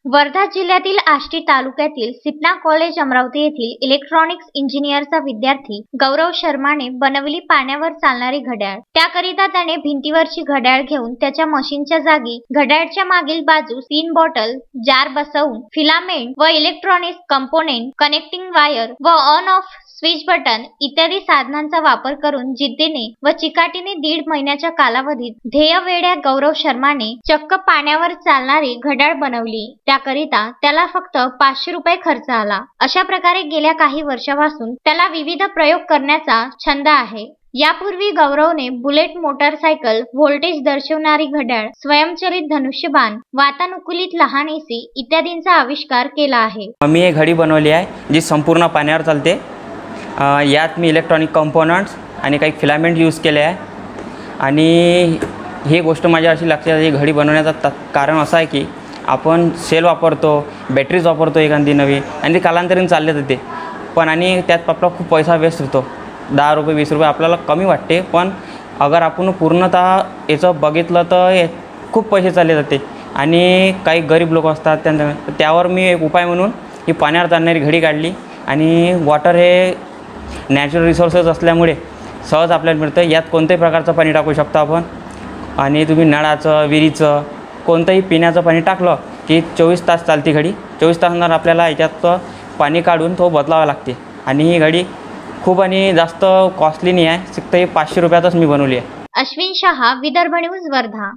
वर्धा जिल्ह्यातील आष्टी तालुक्यातील सिपना कॉलेज अमरावती येथील इलेक्ट्रॉनिक्स इंजिनियरचा विद्यार्थी गौरव शर्माने बनवली पाण्यावर चालणारी घड्याळ। त्याकरिता त्याने भिंतीवरची घड्याळ घेऊन त्याच्या मशीनच्या जागी घड्याळच्या मागील बाजूस 3 बॉटल जार बसवून फिलामेंट व इलेक्ट्रॉनिक्स कंपोनेंट, कनेक्टिंग वायर व ऑन ऑफ स्विच बटन इत्यादी साधनांचा वापर करून जिद्दीने व चिकाटीने 1.5 महिन्याच्या कालावधीत ध्येयवेड्या गौरव शर्माने चक्क पाण्यावर चालणारी घड्याळ बनवली। त्याकरिता त्याला फक्त 500 रुपये खर्च आला। अशा प्रकारे गेल्या काही वर्षापासून त्याला विविध प्रयोग करण्याचा छंद आहे। यापूर्वी गौरवने बुलेट मोटारसायकल, व्होल्टेज दर्शवणारी घड्याळ, स्वयंचलित धनुष्यबाण, वातानुकूलित लहान एसी इत्यादींचा आविष्कार केला आहे। मी एक घडी बनवली आहे जी संपूर्ण पाण्यावर चालते। यात मी इलेक्ट्रॉनिक कंपोनंट्स आणि काही फिलामेंट यूज केले आहे। आणि ही गोष्ट माझ्या अशी लक्षात आली, घडी बनवण्याचं कारण असं आहे की आपण सेल वापरतो, बॅटरीज वापरतो एखादी नवी, आणि ती कालांतराने चालले जाते, पण आणि त्यात आपला खूप पैसा वेस्ट होतो। 10 रुपये 20 रुपये आपल्याला कमी वाटते, पण अगर आपण पूर्णतः याचं बघितलं तर खूप पैसे चालले जाते। आणि काही गरीब लोक असतात त्यावर मी एक उपाय म्हणून ही पाण्यावर चालणारी घडी काढली। आणि वॉटर हे नॅचरल रिसोर्सेस असल्यामुळे सहज आपल्याला मिळतं। यात कोणत्याही प्रकारचं पाणी टाकू शकतो आपण, आणि तुम्ही नळाचं, विहिरीचं, कोणतंही पिण्याचं पाणी टाकलं की 24 तास चालते घडी। 24 तासानंतर आपल्याला याच्यात पाणी काढून तो बदलावा लागते। आणि ही घडी खूप आणि जास्त कॉस्टली नाही आहे, फक्त 500 रुपयातच मी बनवली आहे। अश्विन शहा, विदर्भ न्यूज, वर्धा।